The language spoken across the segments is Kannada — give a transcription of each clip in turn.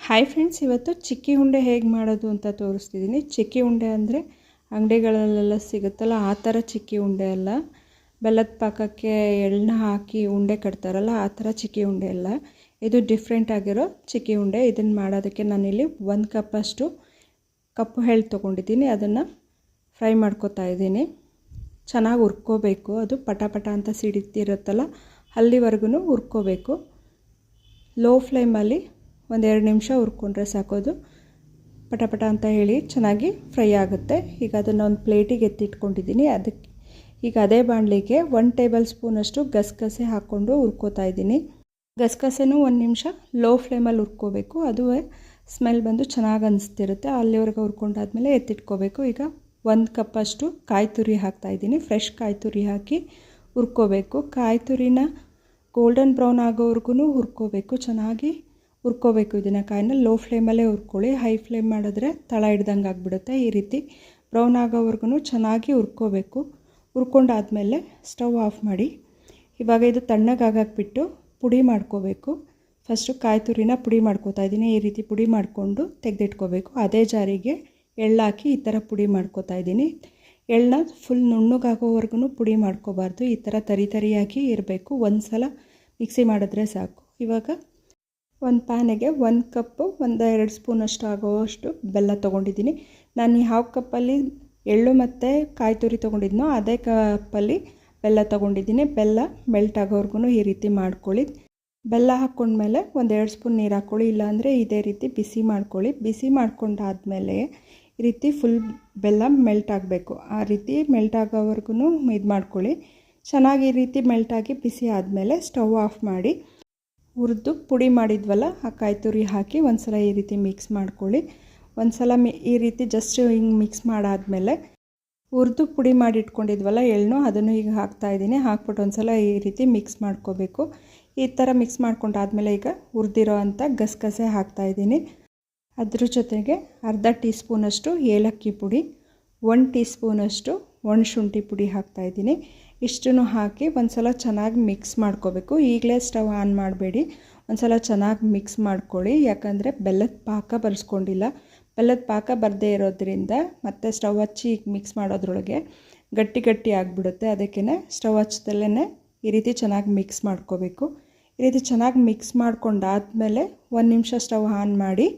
ಹಾಯ್ ಫ್ರೆಂಡ್ಸ್, ಇವತ್ತು ಚಿಕ್ಕಿ ಉಂಡೆ ಹೇಗೆ ಮಾಡೋದು ಅಂತ ತೋರಿಸ್ತಿದ್ದೀನಿ. ಚಿಕ್ಕಿ ಉಂಡೆ ಅಂದರೆ ಅಂಗಡಿಗಳಲ್ಲೆಲ್ಲ ಸಿಗುತ್ತಲ್ಲ ಆ ಥರ ಚಿಕ್ಕಿ ಉಂಡೆ ಅಲ್ಲ. ಬೆಲ್ಲದ ಪಾಕಕ್ಕೆ ಎಳ್ಳನ್ನ ಹಾಕಿ ಉಂಡೆ ಕಟ್ತಾರಲ್ಲ ಆ ಥರ ಚಿಕ್ಕಿ ಉಂಡೆ ಅಲ್ಲ. ಇದು ಡಿಫ್ರೆಂಟ್ ಆಗಿರೋ ಚಿಕ್ಕಿ ಉಂಡೆ. ಇದನ್ನು ಮಾಡೋದಕ್ಕೆ ನಾನಿಲ್ಲಿ 1 ಕಪ್ಪಷ್ಟು ಕಪ್ಪು ಎಳ್ಳು ತೊಗೊಂಡಿದ್ದೀನಿ. ಅದನ್ನು ಫ್ರೈ ಮಾಡ್ಕೊತಾ ಇದ್ದೀನಿ. ಚೆನ್ನಾಗಿ ಹುರ್ಕೋಬೇಕು. ಅದು ಪಟ ಪಟ ಅಂತ ಸಿಡಿತಿರುತ್ತಲ್ಲ ಅಲ್ಲಿವರೆಗೂ ಹುರ್ಕೋಬೇಕು. ಲೋ ಫ್ಲೇಮಲ್ಲಿ 1-2 ನಿಮಿಷ ಹುರ್ಕೊಂಡ್ರೆ ಸಾಕೋದು. ಪಟ ಪಟ ಅಂತ ಹೇಳಿ ಚೆನ್ನಾಗಿ ಫ್ರೈ ಆಗುತ್ತೆ. ಈಗ ಅದನ್ನು ಒಂದು ಪ್ಲೇಟಿಗೆ ಎತ್ತಿಟ್ಕೊಂಡಿದ್ದೀನಿ. ಅದಕ್ಕೆ ಈಗ ಅದೇ ಬಾಣಲಿಗೆ 1 ಟೇಬಲ್ ಸ್ಪೂನಷ್ಟು ಗಸಗಸೆ ಹಾಕ್ಕೊಂಡು ಹುರ್ಕೋತಾ ಇದ್ದೀನಿ. ಗಸಗಸೆನೂ 1 ನಿಮಿಷ ಲೋ ಫ್ಲೇಮಲ್ಲಿ ಹುರ್ಕೋಬೇಕು. ಅದು ಸ್ಮೆಲ್ ಬಂದು ಚೆನ್ನಾಗಿ ಅನಿಸ್ತಿರುತ್ತೆ. ಅಲ್ಲಿವರೆಗೆ ಹುರ್ಕೊಂಡಾದ್ಮೇಲೆ ಎತ್ತಿಟ್ಕೋಬೇಕು. ಈಗ 1 ಕಪ್ಪಷ್ಟು ಕಾಯಿ ತುರಿ ಹಾಕ್ತಾಯಿದ್ದೀನಿ. ಫ್ರೆಶ್ ಕಾಯಿ ತುರಿ ಹಾಕಿ ಹುರ್ಕೋಬೇಕು. ಕಾಯಿ ತುರಿನ ಗೋಲ್ಡನ್ ಬ್ರೌನ್ ಆಗೋವರೆಗೂ ಹುರ್ಕೋಬೇಕು. ಚೆನ್ನಾಗಿ ಹುರ್ಕೋಬೇಕು. ಇದನ್ನು ಕಾಯಿನ ಲೋ ಫ್ಲೇಮಲ್ಲೇ ಹುರ್ಕೊಳ್ಳಿ. ಹೈ ಫ್ಲೇಮ್ ಮಾಡಿದ್ರೆ ತಳ ಹಿಡ್ದಂಗೆ ಆಗಿಬಿಡುತ್ತೆ. ಈ ರೀತಿ ಬ್ರೌನ್ ಆಗೋವರೆಗೂ ಚೆನ್ನಾಗಿ ಹುರ್ಕೋಬೇಕು. ಹುರ್ಕೊಂಡಾದ್ಮೇಲೆ ಸ್ಟವ್ ಆಫ್ ಮಾಡಿ. ಇವಾಗ ಇದು ತಣ್ಣಗಾಗಾಕ್ಬಿಟ್ಟು ಪುಡಿ ಮಾಡ್ಕೋಬೇಕು. ಫಸ್ಟು ಕಾಯಿ ತುರಿನ ಪುಡಿ ಮಾಡ್ಕೋತಾ ಇದ್ದೀನಿ. ಈ ರೀತಿ ಪುಡಿ ಮಾಡಿಕೊಂಡು ತೆಗೆದಿಟ್ಕೋಬೇಕು. ಅದೇ ಜಾರಿಗೆ ಎಳ್ಳು ಹಾಕಿ ಈ ಥರ ಪುಡಿ ಮಾಡ್ಕೋತಾ ಇದ್ದೀನಿ. ಎಳ್ಳನ್ನ ಫುಲ್ ನುಣ್ಣಗಾಗೋವರೆಗೂ ಪುಡಿ ಮಾಡ್ಕೋಬಾರ್ದು. ಈ ಥರ ತರಿಯಾಗಿ ಇರಬೇಕು. ಒಂದು ಸಲ ಮಿಕ್ಸಿ ಮಾಡಿದ್ರೆ ಸಾಕು. ಇವಾಗ ಒಂದು ಪ್ಯಾನಿಗೆ 1 ಕಪ್ಪು 1-2 ಸ್ಪೂನಷ್ಟು ಆಗೋವಷ್ಟು ಬೆಲ್ಲ ತೊಗೊಂಡಿದ್ದೀನಿ. ನಾನು ಯಾವ ಕಪ್ಪಲ್ಲಿ ಎಳ್ಳು ಮತ್ತು ಕಾಯಿ ತುರಿ ತೊಗೊಂಡಿದ್ನೋ ಅದೇ ಕಪ್ಪಲ್ಲಿ ಬೆಲ್ಲ ತೊಗೊಂಡಿದ್ದೀನಿ. ಬೆಲ್ಲ ಮೆಲ್ಟ್ ಆಗೋವರೆಗೂ ಈ ರೀತಿ ಮಾಡ್ಕೊಳ್ಳಿ. ಬೆಲ್ಲ ಹಾಕ್ಕೊಂಡ್ಮೇಲೆ 1-2 ಸ್ಪೂನ್ ನೀರು ಹಾಕ್ಕೊಳ್ಳಿ. ಇಲ್ಲಾಂದರೆ ಇದೇ ರೀತಿ ಬಿಸಿ ಮಾಡ್ಕೊಳ್ಳಿ. ಬಿಸಿ ಮಾಡ್ಕೊಂಡಾದ್ಮೇಲೆ ಈ ರೀತಿ ಫುಲ್ ಬೆಲ್ಲ ಮೆಲ್ಟ್ ಆಗಬೇಕು. ಆ ರೀತಿ ಮೆಲ್ಟ್ ಆಗೋವರೆಗೂ ಇದು ಮಾಡ್ಕೊಳ್ಳಿ. ಚೆನ್ನಾಗಿ ಈ ರೀತಿ ಮೆಲ್ಟಾಗಿ ಬಿಸಿ ಆದಮೇಲೆ ಸ್ಟವ್ ಆಫ್ ಮಾಡಿ ಹುರಿದು ಪುಡಿ ಮಾಡಿದ್ವಲ್ಲ ಆ ಕಾಯಿ ತುರಿ ಹಾಕಿ ಒಂದು ಸಲ ಈ ರೀತಿ ಮಿಕ್ಸ್ ಮಾಡ್ಕೊಳ್ಳಿ. ಒಂದು ಸಲ ಈ ರೀತಿ ಜಸ್ಟ್ ಹಿಂಗೆ ಮಿಕ್ಸ್ ಮಾಡಾದಮೇಲೆ ಹುರಿದು ಪುಡಿ ಮಾಡಿ ಇಟ್ಕೊಂಡಿದ್ವಲ್ಲ ಎಳ್ಳು ಅದನ್ನು ಈಗ ಹಾಕ್ತಾಯಿದ್ದೀನಿ. ಹಾಕ್ಬಿಟ್ಟು ಒಂದು ಸಲ ಈ ರೀತಿ ಮಿಕ್ಸ್ ಮಾಡ್ಕೋಬೇಕು. ಈ ಥರ ಮಿಕ್ಸ್ ಮಾಡ್ಕೊಂಡಾದ್ಮೇಲೆ ಈಗ ಹುರಿದಿರೋ ಅಂಥ ಗಸಗಸೆ ಹಾಕ್ತಾಯಿದ್ದೀನಿ. ಅದ್ರ ಜೊತೆಗೆ ಅರ್ಧ ಟೀ ಸ್ಪೂನಷ್ಟು ಏಲಕ್ಕಿ ಪುಡಿ, 1 ಟೀ ಸ್ಪೂನಷ್ಟು ಒಣಶುಂಠಿ ಪುಡಿ ಹಾಕ್ತಾಯಿದ್ದೀನಿ. ಇಷ್ಟನ್ನು ಹಾಕಿ ಒಂದು ಸಲ ಚೆನ್ನಾಗಿ ಮಿಕ್ಸ್ ಮಾಡ್ಕೋಬೇಕು. ಈಗಲೇ ಸ್ಟವ್ ಆನ್ ಮಾಡಬೇಡಿ. ಒಂದು ಸಲ ಚೆನ್ನಾಗಿ ಮಿಕ್ಸ್ ಮಾಡ್ಕೊಳ್ಳಿ. ಯಾಕಂದರೆ ಬೆಲ್ಲದ ಪಾಕ ಬರೆಸ್ಕೊಂಡಿಲ್ಲ. ಬೆಲ್ಲದ ಪಾಕ ಬರದೇ ಇರೋದ್ರಿಂದ ಮತ್ತೆ ಸ್ಟವ್ ಹಚ್ಚಿ ಮಿಕ್ಸ್ ಮಾಡೋದ್ರೊಳಗೆ ಗಟ್ಟಿ ಆಗಿಬಿಡುತ್ತೆ. ಅದಕ್ಕೇ ಸ್ಟವ್ ಹಚ್ಚದಲ್ಲೇ ಈ ರೀತಿ ಚೆನ್ನಾಗಿ ಮಿಕ್ಸ್ ಮಾಡ್ಕೋಬೇಕು. ಈ ರೀತಿ ಚೆನ್ನಾಗಿ ಮಿಕ್ಸ್ ಮಾಡ್ಕೊಂಡಾದ್ಮೇಲೆ 1 ನಿಮಿಷ ಸ್ಟವ್ ಆನ್ ಮಾಡಿ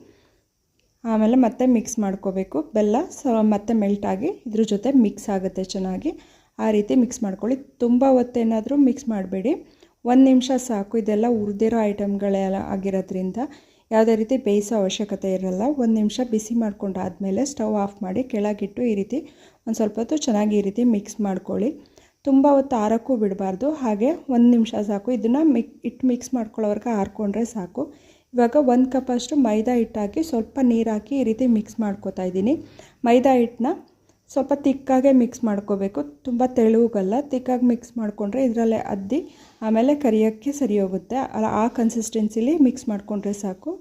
ಆಮೇಲೆ ಮತ್ತೆ ಮಿಕ್ಸ್ ಮಾಡ್ಕೋಬೇಕು. ಬೆಲ್ಲ ಮತ್ತೆ ಮೆಲ್ಟಾಗಿ ಇದ್ರ ಜೊತೆ ಮಿಕ್ಸ್ ಆಗುತ್ತೆ ಚೆನ್ನಾಗಿ. ಆ ರೀತಿ ಮಿಕ್ಸ್ ಮಾಡ್ಕೊಳ್ಳಿ. ತುಂಬ ಹೊತ್ತೇನಾದರೂ ಮಿಕ್ಸ್ ಮಾಡಬೇಡಿ. 1 ನಿಮಿಷ ಸಾಕು. ಇದೆಲ್ಲ ಹುರಿದಿರೋ ಐಟಮ್ಗಳೆಲ್ಲ ಆಗಿರೋದ್ರಿಂದ ಯಾವುದೇ ರೀತಿ ಬೇಯಿಸೋ ಅವಶ್ಯಕತೆ ಇರಲ್ಲ. 1 ನಿಮಿಷ ಬಿಸಿ ಮಾಡ್ಕೊಂಡಾದ್ಮೇಲೆ ಸ್ಟವ್ ಆಫ್ ಮಾಡಿ ಕೆಳಗಿಟ್ಟು ಈ ರೀತಿ ಒಂದು ಸ್ವಲ್ಪ ಹೊತ್ತು ಚೆನ್ನಾಗಿ ಈ ರೀತಿ ಮಿಕ್ಸ್ ಮಾಡ್ಕೊಳ್ಳಿ. ತುಂಬ ಹೊತ್ತು ಆರೋಕ್ಕೂ ಬಿಡಬಾರ್ದು. ಹಾಗೆ 1 ನಿಮಿಷ ಸಾಕು. ಇದನ್ನು ಮಿಕ್ಸ್ ಮಾಡ್ಕೊಳ್ಳೋವರೆಗೆ ಆರ್ಕೊಂಡ್ರೆ ಸಾಕು. ಇವಾಗ 1 ಕಪ್ಪಷ್ಟು ಮೈದಾ ಹಿಟ್ಟು ಹಾಕಿ ಸ್ವಲ್ಪ ನೀರು ಹಾಕಿ ಈ ರೀತಿ ಮಿಕ್ಸ್ ಮಾಡ್ಕೋತಾ ಇದ್ದೀನಿ. ಮೈದಾ ಹಿಟ್ಟನ್ನ ಸ್ವಲ್ಪ ತಿಕ್ಕಾಗೆ ಮಿಕ್ಸ್ ಮಾಡ್ಕೋಬೇಕು. ತುಂಬ ತೆಳುಗಲ್ಲ, ತಿಕ್ಕಾಗಿ ಮಿಕ್ಸ್ ಮಾಡಿಕೊಂಡ್ರೆ ಇದರಲ್ಲೇ ಅದ್ದಿ ಆಮೇಲೆ ಕರಿಯೋಕ್ಕೆ ಸರಿ ಹೋಗುತ್ತೆ. ಆ ಕನ್ಸಿಸ್ಟೆನ್ಸಿಲಿ ಮಿಕ್ಸ್ ಮಾಡಿಕೊಂಡ್ರೆ ಸಾಕು.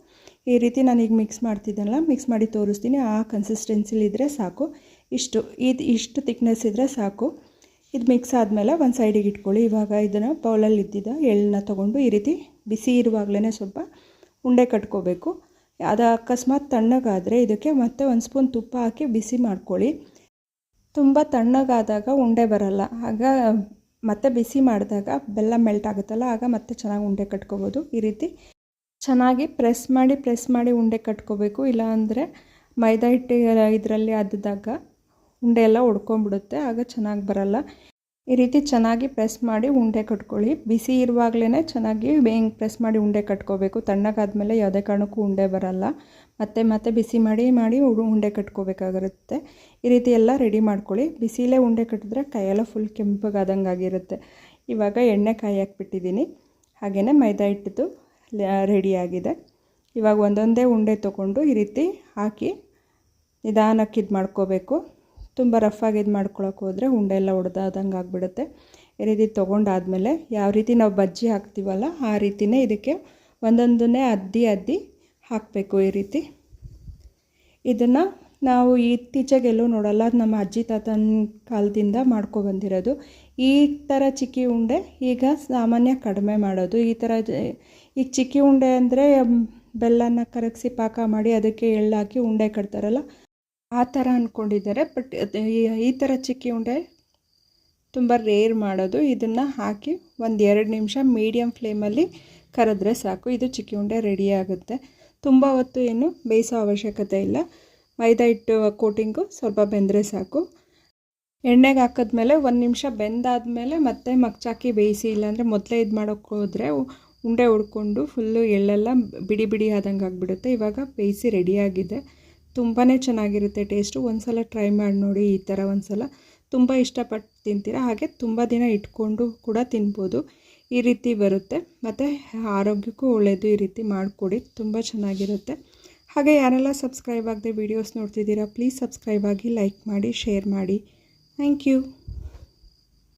ಈ ರೀತಿ ನಾನೀಗ ಮಿಕ್ಸ್ ಮಾಡ್ತಿದ್ದೆನಲ್ಲ, ಮಿಕ್ಸ್ ಮಾಡಿ ತೋರಿಸ್ತೀನಿ. ಆ ಕನ್ಸಿಸ್ಟೆನ್ಸಿಲಿ ಇದ್ದರೆ ಸಾಕು. ಇಷ್ಟು ತಿಕ್ನೆಸ್ ಇದ್ದರೆ ಸಾಕು. ಇದು ಮಿಕ್ಸ್ ಆದಮೇಲೆ ಒಂದು ಸೈಡಿಗೆ ಇಟ್ಕೊಳ್ಳಿ. ಇವಾಗ ಇದನ್ನು ಬೌಲಲ್ಲಿ ಇದ್ದಿದ್ದ ಎಳ್ಳನ್ನ ತೊಗೊಂಡು ಈ ರೀತಿ ಬಿಸಿ ಇರುವಾಗಲೇ ಸ್ವಲ್ಪ ಉಂಡೆ ಕಟ್ಕೋಬೇಕು. ಅದು ಅಕಸ್ಮಾತ್ ತಣ್ಣಗಾದರೆ ಇದಕ್ಕೆ ಮತ್ತೆ 1 ಸ್ಪೂನ್ ತುಪ್ಪ ಹಾಕಿ ಬಿಸಿ ಮಾಡ್ಕೊಳ್ಳಿ. ತುಂಬ ತಣ್ಣಗಾದಾಗ ಉಂಡೆ ಬರಲ್ಲ. ಆಗ ಮತ್ತೆ ಬಿಸಿ ಮಾಡಿದಾಗ ಬೆಲ್ಲ ಮೆಲ್ಟ್ ಆಗುತ್ತಲ್ಲ, ಆಗ ಮತ್ತೆ ಚೆನ್ನಾಗಿ ಉಂಡೆ ಕಟ್ಕೋಬೋದು. ಈ ರೀತಿ ಚೆನ್ನಾಗಿ ಪ್ರೆಸ್ ಮಾಡಿ ಉಂಡೆ ಕಟ್ಕೋಬೇಕು. ಇಲ್ಲಾಂದರೆ ಮೈದಾ ಹಿಟ್ಟು ಇದರಲ್ಲಿ ಅದ್ದಾಗ ಉಂಡೆ ಎಲ್ಲ ಒಡ್ಕೊಂಡ್ಬಿಡುತ್ತೆ. ಆಗ ಚೆನ್ನಾಗಿ ಬರಲ್ಲ. ಈ ರೀತಿ ಚೆನ್ನಾಗಿ ಪ್ರೆಸ್ ಮಾಡಿ ಉಂಡೆ ಕಟ್ಕೊಳ್ಳಿ. ಬಿಸಿ ಇರುವಾಗಲೇ ಚೆನ್ನಾಗಿ ಹಿಂಗೆ ಪ್ರೆಸ್ ಮಾಡಿ ಉಂಡೆ ಕಟ್ಕೋಬೇಕು. ತಣ್ಣಗಾದ್ಮೇಲೆ ಯಾವುದೇ ಕಾರಣಕ್ಕೂ ಉಂಡೆ ಬರಲ್ಲ. ಮತ್ತೆ ಬಿಸಿ ಮಾಡಿ ಉಂಡೆ ಕಟ್ಕೋಬೇಕಾಗಿರುತ್ತೆ. ಈ ರೀತಿ ಎಲ್ಲ ರೆಡಿ ಮಾಡ್ಕೊಳ್ಳಿ. ಬಿಸಿಲೇ ಉಂಡೆ ಕಟ್ಟಿದ್ರೆ ಕೈಯೆಲ್ಲ ಫುಲ್ ಕೆಂಪಗಾದಂಗೆ ಆಗಿರುತ್ತೆ. ಇವಾಗ ಎಣ್ಣೆ ಕಾಯಿ ಹಾಕ್ಬಿಟ್ಟಿದ್ದೀನಿ. ಹಾಗೆಯೇ ಮೈದಾ ಹಿಟ್ಟಿದ್ದು ರೆಡಿಯಾಗಿದೆ. ಇವಾಗ ಒಂದೊಂದೇ ಉಂಡೆ ತೊಗೊಂಡು ಈ ರೀತಿ ಹಾಕಿ ನಿಧಾನಕ್ಕೆ ಇದು ಮಾಡ್ಕೋಬೇಕು. ತುಂಬ ರಫಾಗಿ ಇದು ಮಾಡ್ಕೊಳಕ್ಕೆ ಹೋದರೆ ಉಂಡೆ ಎಲ್ಲ ಒಡೆದಾದಂಗೆ ಆಗಿಬಿಡುತ್ತೆ. ಈ ರೀತಿ ತೊಗೊಂಡಾದ್ಮೇಲೆ ಯಾವ ರೀತಿ ನಾವು ಬಜ್ಜಿ ಹಾಕ್ತೀವಲ್ಲ ಆ ರೀತಿಯೇ ಇದಕ್ಕೆ ಒಂದೊಂದನ್ನೇ ಅದ್ದಿ ಹಾಕಬೇಕು. ಈ ರೀತಿ ಇದನ್ನು ನಾವು ಇತ್ತೀಚೆಗೆಲ್ಲೂ ನೋಡಲ್ಲ. ನಮ್ಮ ಅಜ್ಜಿ ತಾತನ ಕಾಲದಿಂದ ಮಾಡ್ಕೊಬಂದಿರೋದು. ಈ ಥರ ಚಿಕ್ಕಿ ಉಂಡೆ ಈಗ ಸಾಮಾನ್ಯ ಕಡಿಮೆ ಮಾಡೋದು. ಈ ಥರ ಈಗ ಚಿಕ್ಕಿ ಉಂಡೆ ಅಂದರೆ ಬೆಲ್ಲನ ಕರಗಿಸಿ ಪಾಕ ಮಾಡಿ ಅದಕ್ಕೆ ಎಳ್ಳು ಹಾಕಿ ಉಂಡೆ ಕಟ್ತಾರಲ್ಲ ಆ ಥರ ಅಂದ್ಕೊಂಡಿದ್ದಾರೆ. ಬಟ್ ಈ ಥರ ಚಿಕ್ಕಿ ಉಂಡೆ ತುಂಬ ರೇರ್ ಮಾಡೋದು. ಇದನ್ನು ಹಾಕಿ 1-2 ನಿಮಿಷ ಮೀಡಿಯಮ್ ಫ್ಲೇಮಲ್ಲಿ ಕರೆದ್ರೆ ಸಾಕು, ಇದು ಚಿಕ್ಕಿ ಉಂಡೆ ರೆಡಿ ಆಗುತ್ತೆ. ತುಂಬ ಹೊತ್ತು ಏನು ಬೇಯಿಸೋ ಅವಶ್ಯಕತೆ ಇಲ್ಲ. ಮೈದಾ ಹಿಟ್ಟು ಕೋಟಿಂಗು ಸ್ವಲ್ಪ ಬೆಂದರೆ ಸಾಕು. ಎಣ್ಣೆಗೆ ಹಾಕಿದ್ಮೇಲೆ 1 ನಿಮಿಷ ಬೆಂದಾದಮೇಲೆ ಮತ್ತೆ ಮಗ್ಚಾಕಿ ಬೇಯಿಸಿ, ಇಲ್ಲಾಂದರೆ ಮೊದಲೇ ಇದು ಮಾಡೋಕ್ಕೆ ಹೋದರೆ ಉಂಡೆ ಹೊಡ್ಕೊಂಡು ಫುಲ್ಲು ಎಳ್ಳೆಲ್ಲ ಬಿಡಿ ಬಿಡಿ ಆದಂಗೆ ಆಗಿಬಿಡುತ್ತೆ. ಇವಾಗ ಬೇಯಿಸಿ ರೆಡಿಯಾಗಿದೆ. ತುಂಬಾ ಚೆನ್ನಾಗಿರುತ್ತೆ ಟೇಸ್ಟು. ಒಂದು ಸಲ ಟ್ರೈ ಮಾಡಿ ನೋಡಿ. ಈ ಥರ ಒಂದು ಸಲ ತುಂಬ ಇಷ್ಟಪಟ್ಟು ತಿಂತೀರಾ. ಹಾಗೆ ತುಂಬ ದಿನ ಇಟ್ಕೊಂಡು ಕೂಡ ತಿನ್ಬೋದು. ಈ ರೀತಿ ಬರುತ್ತೆ ಮತ್ತು ಆರೋಗ್ಯಕ್ಕೂ ಒಳ್ಳೆಯದು. ಈ ರೀತಿ ಮಾಡಿಕೊಡಿ, ತುಂಬ ಚೆನ್ನಾಗಿರುತ್ತೆ. ಹಾಗೆ ಯಾರೆಲ್ಲ ಸಬ್ಸ್ಕ್ರೈಬ್ ಆಗದೆ ವೀಡಿಯೋಸ್ ನೋಡ್ತಿದ್ದೀರಾ ಪ್ಲೀಸ್ ಸಬ್ಸ್ಕ್ರೈಬ್ ಆಗಿ, ಲೈಕ್ ಮಾಡಿ, ಶೇರ್ ಮಾಡಿ. Thank you.